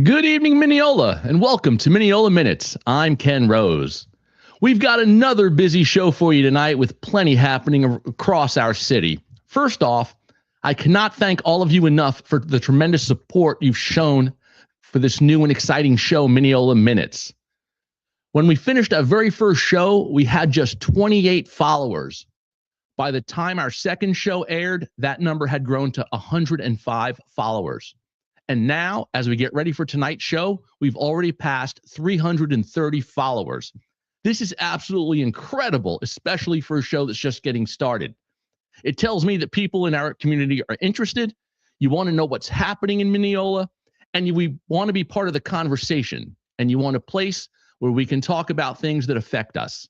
Good evening, Minneola, and welcome to Minneola Minutes. I'm Ken Rose. We've got another busy show for you tonight with plenty happening across our city. First off, I cannot thank all of you enough for the tremendous support you've shown for this new and exciting show, Minneola Minutes. When we finished our very first show, we had just 28 followers. By the time our second show aired, that number had grown to 105 followers. And now, as we get ready for tonight's show, we've already passed 330 followers. This is absolutely incredible, especially for a show that's just getting started. It tells me that people in our community are interested, you want to know what's happening in Minneola, and we want to be part of the conversation, and you want a place where we can talk about things that affect us.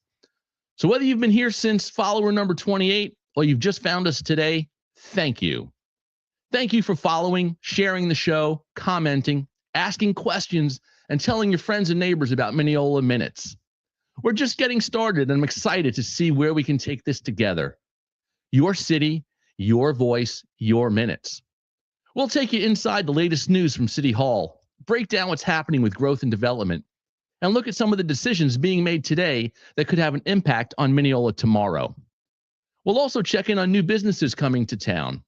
So whether you've been here since follower number 28 or you've just found us today, thank you. Thank you for following, sharing the show, commenting, asking questions, and telling your friends and neighbors about Minneola Minutes. We're just getting started, and I'm excited to see where we can take this together. Your city, your voice, your minutes. We'll take you inside the latest news from City Hall, break down what's happening with growth and development, and look at some of the decisions being made today that could have an impact on Minneola tomorrow. We'll also check in on new businesses coming to town,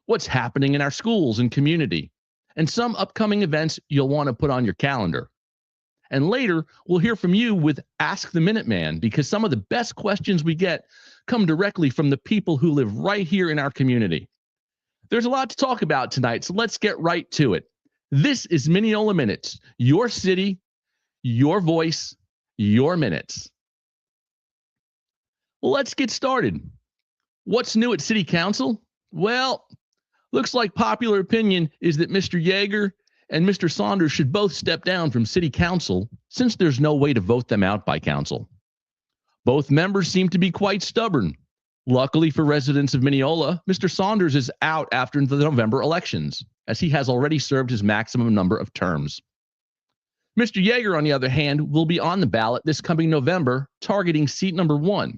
what's happening in our schools and community, and some upcoming events you'll want to put on your calendar. And later, we'll hear from you with Ask the Minuteman, because some of the best questions we get come directly from the people who live right here in our community. There's a lot to talk about tonight, so let's get right to it. This is Minneola Minutes, your city, your voice, your minutes. Let's get started. What's new at City Council? Well, looks like popular opinion is that Mr. Yeager and Mr. Saunders should both step down from City Council since there's no way to vote them out by Council. Both members seem to be quite stubborn. Luckily for residents of Minneola, Mr. Saunders is out after the November elections, as he has already served his maximum number of terms. Mr. Yeager, on the other hand, will be on the ballot this coming November, targeting seat number 1.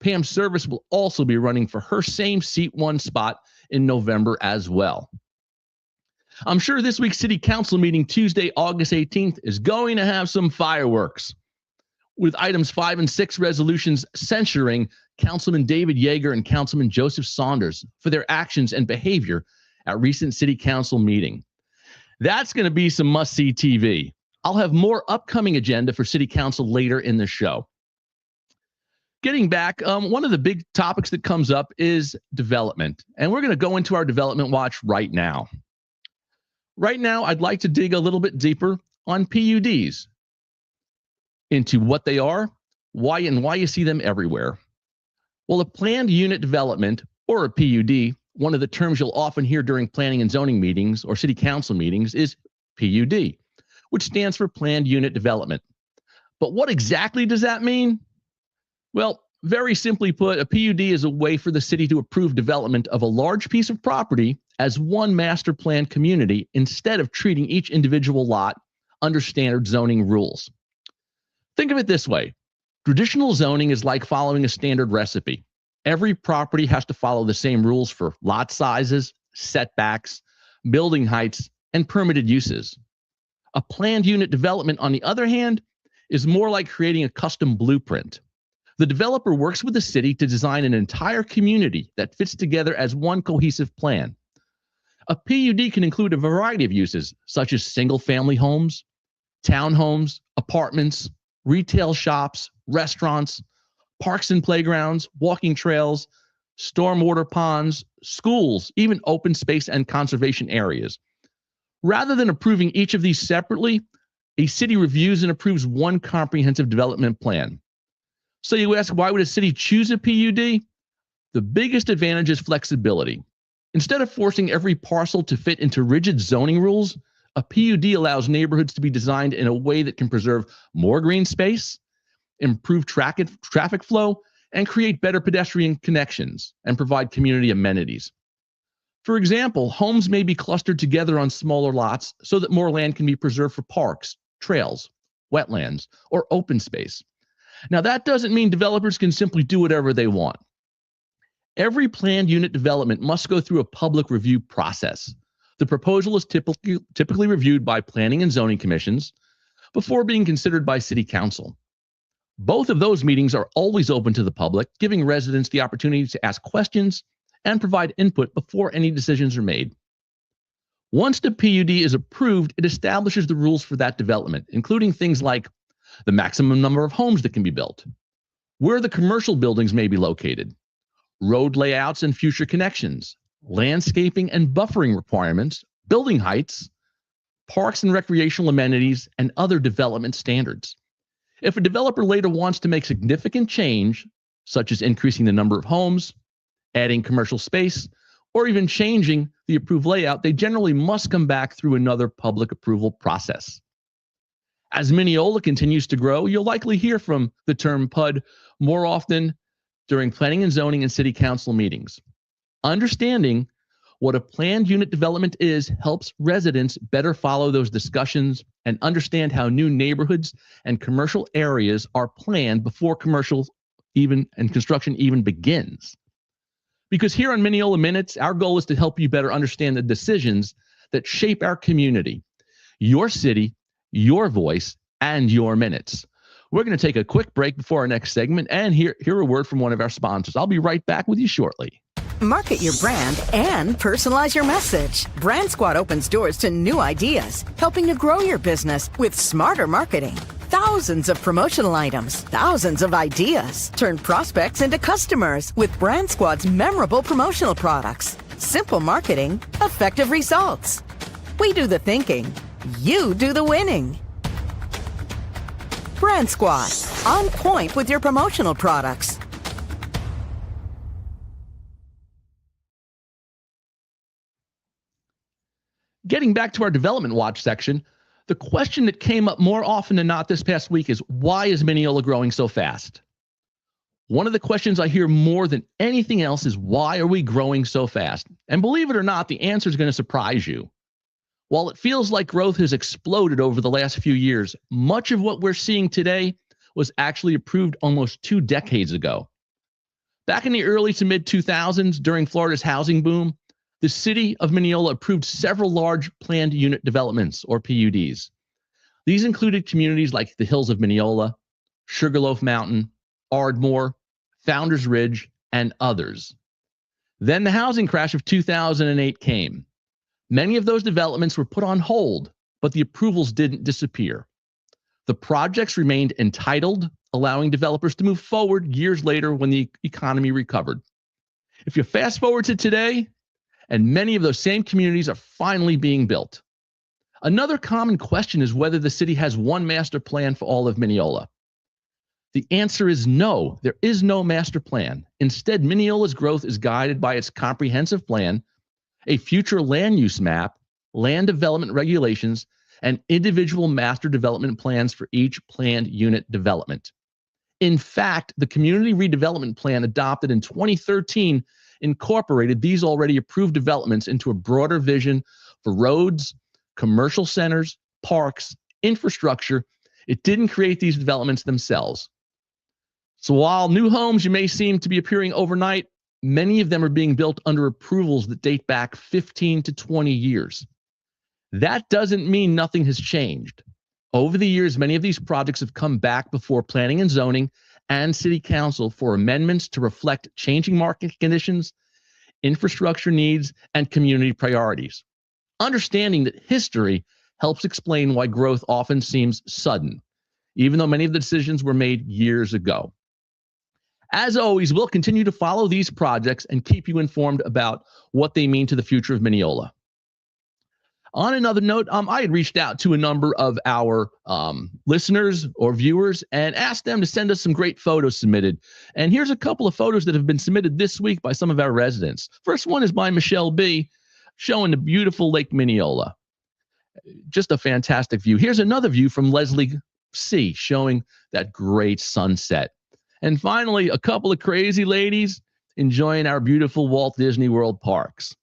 Pam Service will also be running for her same seat 1 spot in November as well. I'm sure this week's City Council meeting, Tuesday, August 18th, is going to have some fireworks, with items 5 and 6 resolutions censuring Councilman David Yeager and Councilman Joseph Saunders for their actions and behavior at recent City Council meeting. That's going to be some must-see TV. I'll have more upcoming agenda for City Council later in the show. Getting back, one of the big topics that comes up is development, and we're going to go into our development watch right now. Right now, I'd like to dig a little bit deeper on PUDs, into what they are, why you see them everywhere. Well, a planned unit development, or a PUD, one of the terms you'll often hear during planning and zoning meetings or City Council meetings is PUD, which stands for Planned Unit Development. But what exactly does that mean? Well, very simply put, a PUD is a way for the city to approve development of a large piece of property as one master plan community instead of treating each individual lot under standard zoning rules. Think of it this way. Traditional zoning is like following a standard recipe. Every property has to follow the same rules for lot sizes, setbacks, building heights, and permitted uses. A planned unit development, on the other hand, is more like creating a custom blueprint. The developer works with the city to design an entire community that fits together as one cohesive plan. A PUD can include a variety of uses, such as single-family homes, townhomes, apartments, retail shops, restaurants, parks and playgrounds, walking trails, stormwater ponds, schools, even open space and conservation areas. Rather than approving each of these separately, a city reviews and approves one comprehensive development plan. So you ask, why would a city choose a PUD? The biggest advantage is flexibility. Instead of forcing every parcel to fit into rigid zoning rules, a PUD allows neighborhoods to be designed in a way that can preserve more green space, improve traffic flow, and create better pedestrian connections and provide community amenities. For example, homes may be clustered together on smaller lots so that more land can be preserved for parks, trails, wetlands, or open space. Now, that doesn't mean developers can simply do whatever they want. Every planned unit development must go through a public review process. The proposal is typically reviewed by planning and zoning commissions before being considered by city council. Both of those meetings are always open to the public, giving residents the opportunity to ask questions and provide input before any decisions are made. Once the PUD is approved, it establishes the rules for that development, including things like the maximum number of homes that can be built, where the commercial buildings may be located, road layouts and future connections, landscaping and buffering requirements, building heights, parks and recreational amenities, and other development standards. If a developer later wants to make significant change, such as increasing the number of homes, adding commercial space, or even changing the approved layout, they generally must come back through another public approval process. As Minneola continues to grow, you'll likely hear from the term PUD more often during planning and zoning and city council meetings. Understanding what a planned unit development is helps residents better follow those discussions and understand how new neighborhoods and commercial areas are planned before construction even begins. Because here on Minneola Minutes, our goal is to help you better understand the decisions that shape our community, your city, your voice, and your minutes. We're going to take a quick break before our next segment and hear a word from one of our sponsors. I'll be right back with you shortly. Market your brand and personalize your message. Brand Squad opens doors to new ideas, helping to grow your business with smarter marketing. Thousands of promotional items, thousands of ideas. Turn prospects into customers with Brand Squad's memorable promotional products. Simple marketing, effective results. We do the thinking. You do the winning. Brand Squad, on point with your promotional products. Getting back to our Development Watch section, the question that came up more often than not this past week is, why is Minneola growing so fast? One of the questions I hear more than anything else is, why are we growing so fast? And believe it or not, the answer is going to surprise you. While it feels like growth has exploded over the last few years, much of what we're seeing today was actually approved almost 2 decades ago. Back in the early to mid 2000s, during Florida's housing boom, the city of Minneola approved several large planned unit developments, or PUDs. These included communities like the Hills of Minneola, Sugarloaf Mountain, Ardmore, Founders Ridge, and others. Then the housing crash of 2008 came. Many of those developments were put on hold, but the approvals didn't disappear. The projects remained entitled, allowing developers to move forward years later when the economy recovered. If you fast forward to today, and many of those same communities are finally being built. Another common question is whether the city has one master plan for all of Minneola. The answer is no, there is no master plan. Instead, Minneola's growth is guided by its comprehensive plan, a future land use map, land development regulations, and individual master development plans for each planned unit development. In fact, the Community Redevelopment Plan adopted in 2013 incorporated these already approved developments into a broader vision for roads, commercial centers, parks, infrastructure. It didn't create these developments themselves. So while new homes you may seem to be appearing overnight, many of them are being built under approvals that date back 15 to 20 years. That doesn't mean nothing has changed. Over the years, many of these projects have come back before planning and zoning and city council for amendments to reflect changing market conditions, infrastructure needs, and community priorities. Understanding that history helps explain why growth often seems sudden, even though many of the decisions were made years ago. As always, we'll continue to follow these projects and keep you informed about what they mean to the future of Minneola. On another note, I had reached out to a number of our listeners or viewers and asked them to send us some great photos submitted. And here's a couple of photos that have been submitted this week by some of our residents. First one is by Michelle B, showing the beautiful Lake Minneola. Just a fantastic view. Here's another view from Leslie C, showing that great sunset. And finally, a couple of crazy ladies enjoying our beautiful Walt Disney World parks.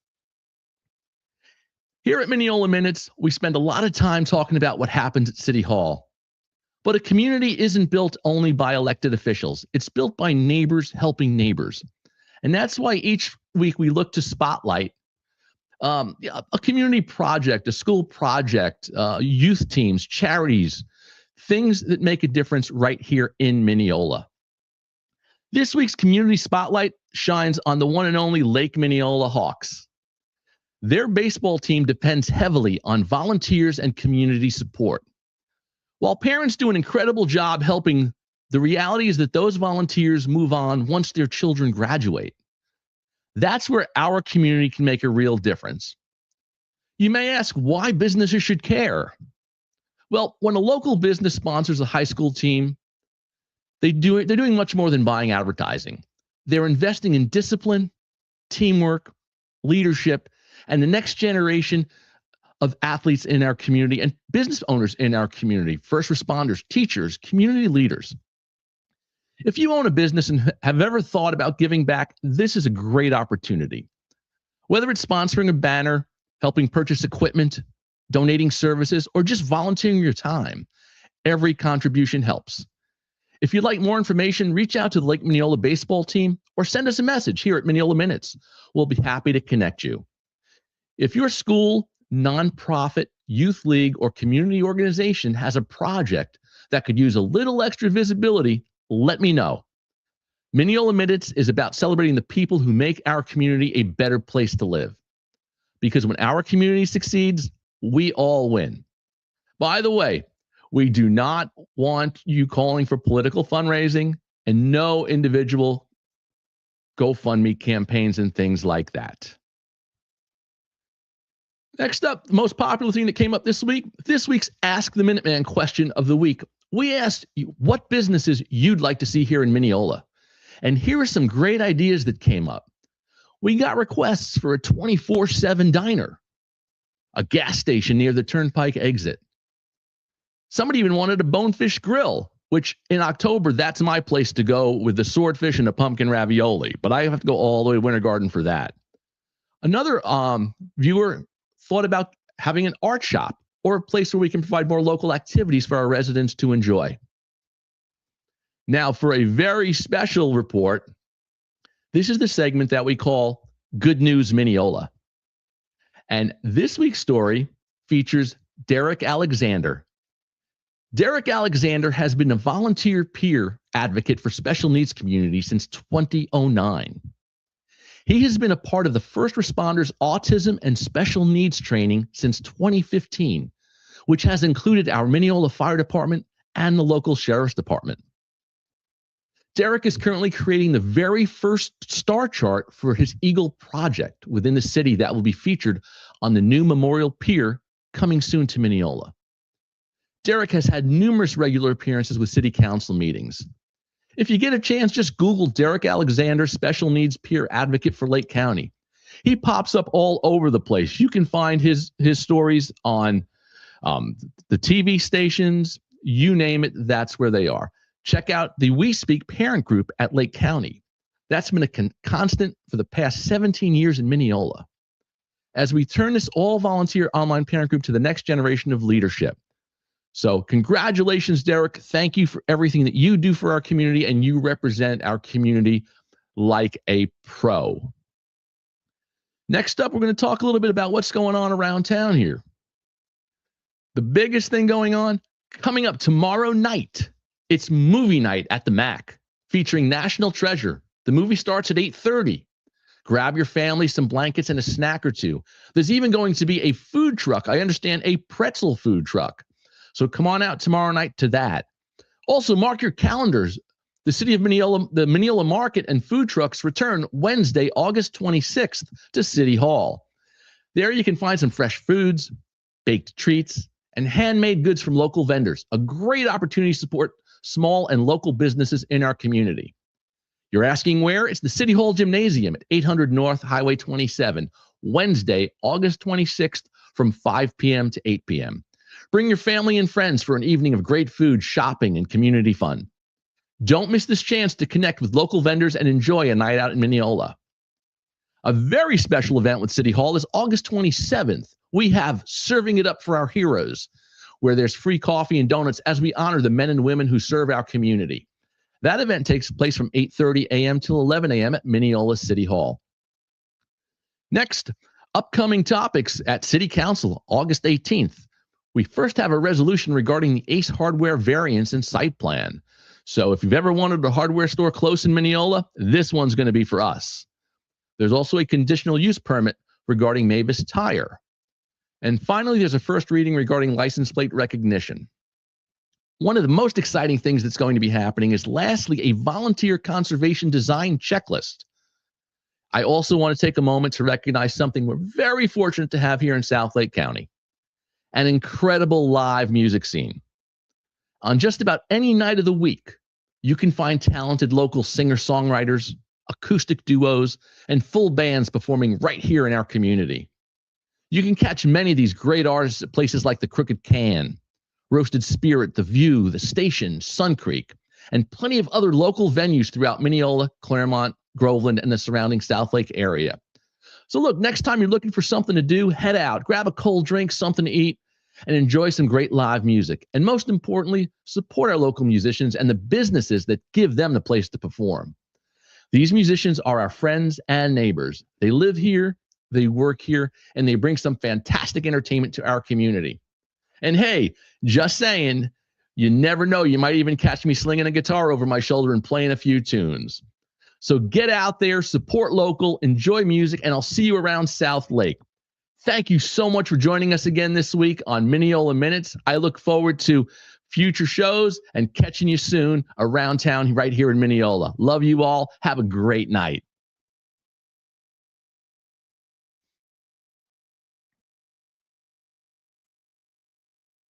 Here at Minneola Minutes, we spend a lot of time talking about what happens at City Hall. But a community isn't built only by elected officials. It's built by neighbors helping neighbors. And that's why each week we look to spotlight Yeah, a community project, a school project, youth teams, charities, things that make a difference right here in Minneola. This week's community spotlight shines on the one and only Lake Minneola Hawks. Their baseball team depends heavily on volunteers and community support. While parents do an incredible job helping, the reality is that those volunteers move on once their children graduate. That's where our community can make a real difference. You may ask why businesses should care. Well, when a local business sponsors a high school team, they're doing much more than buying advertising. They're investing in discipline, teamwork, leadership, and the next generation of athletes in our community and business owners in our community, first responders, teachers, community leaders. If you own a business and have ever thought about giving back, this is a great opportunity. Whether it's sponsoring a banner, helping purchase equipment, donating services, or just volunteering your time, every contribution helps. If you'd like more information, reach out to the Lake Minneola baseball team or send us a message here at Minneola Minutes. We'll be happy to connect you. If your school, nonprofit, youth league, or community organization has a project that could use a little extra visibility, let me know. Minneola Minutes is about celebrating the people who make our community a better place to live. Because when our community succeeds, we all win. By the way, we do not want you calling for political fundraising and no individual GoFundMe campaigns and things like that. Next up, the most popular thing that came up this week's Ask the Minuteman question of the week. We asked you what businesses you'd like to see here in Minneola. And here are some great ideas that came up. We got requests for a 24/7 diner, a gas station near the Turnpike exit. Somebody even wanted a bonefish grill, which in October, that's my place to go with the swordfish and the pumpkin ravioli. But I have to go all the way to Winter Garden for that. Another viewer thought about having an art shop or a place where we can provide more local activities for our residents to enjoy. Now, for a very special report, this is the segment that we call Good News Minneola. And this week's story features Derek Alexander. Derek Alexander has been a volunteer peer advocate for special needs communities since 2009. He has been a part of the first responders autism and special needs training since 2015, which has included our Minneola Fire Department and the local Sheriff's Department. Derek is currently creating the very first star chart for his Eagle project within the city that will be featured on the new Memorial Pier coming soon to Minneola. Derek has had numerous regular appearances with city council meetings. If you get a chance, just Google Derek Alexander, Special Needs Peer Advocate for Lake County. He pops up all over the place. You can find his stories on the TV stations, you name it, that's where they are. Check out the We Speak parent group at Lake County. That's been a constant for the past 17 years in Minneola. As we turn this all-volunteer online parent group to the next generation of leadership. So congratulations, Derek. Thank you for everything that you do for our community, and you represent our community like a pro. Next up, we're going to talk a little bit about what's going on around town here. The biggest thing going on, coming up tomorrow night, it's movie night at the MAC, featuring National Treasure. The movie starts at 8:30. Grab your family some blankets and a snack or two. There's even going to be a food truck. I understand a pretzel food truck. So come on out tomorrow night to that. Also, mark your calendars. The city of Minneola, the Minneola Market and food trucks return Wednesday, August 26th to City Hall. There you can find some fresh foods, baked treats, and handmade goods from local vendors. A great opportunity to support small and local businesses in our community. You're asking where? It's the City Hall Gymnasium at 800 North Highway 27, Wednesday, August 26th from 5 p.m. to 8 p.m. Bring your family and friends for an evening of great food, shopping, and community fun. Don't miss this chance to connect with local vendors and enjoy a night out in Minneola. A very special event with City Hall is August 27th. We have Serving It Up for Our Heroes, where there's free coffee and donuts as we honor the men and women who serve our community. That event takes place from 8:30 a.m. till 11 a.m. at Minneola City Hall. Next, Upcoming topics at City Council, August 18th. We first have a resolution regarding the Ace Hardware variance and site plan. So if you've ever wanted a hardware store close in Minneola, this one's going to be for us. There's also a conditional use permit regarding Mavis Tire. And finally, there's a first reading regarding license plate recognition. One of the most exciting things that's going to be happening is, lastly, a volunteer conservation design checklist. I also want to take a moment to recognize something we're very fortunate to have here in South Lake County: an incredible live music scene. On just about any night of the week, you can find talented local singer-songwriters, acoustic duos, and full bands performing right here in our community. You can catch many of these great artists at places like the Crooked Can, Roasted Spirit, The View, The Station, Sun Creek, and plenty of other local venues throughout Minneola, Claremont, Groveland, and the surrounding South Lake area. So look, next time you're looking for something to do, head out, grab a cold drink, something to eat, and enjoy some great live music. And most importantly, support our local musicians and the businesses that give them the place to perform. These musicians are our friends and neighbors. They live here, they work here, and they bring some fantastic entertainment to our community. And hey, just saying, you never know, you might even catch me slinging a guitar over my shoulder and playing a few tunes. So get out there, support local, enjoy music, and I'll see you around South Lake. Thank you so much for joining us again this week on Minneola Minutes. I look forward to future shows and catching you soon around town right here in Minneola. Love you all. Have a great night.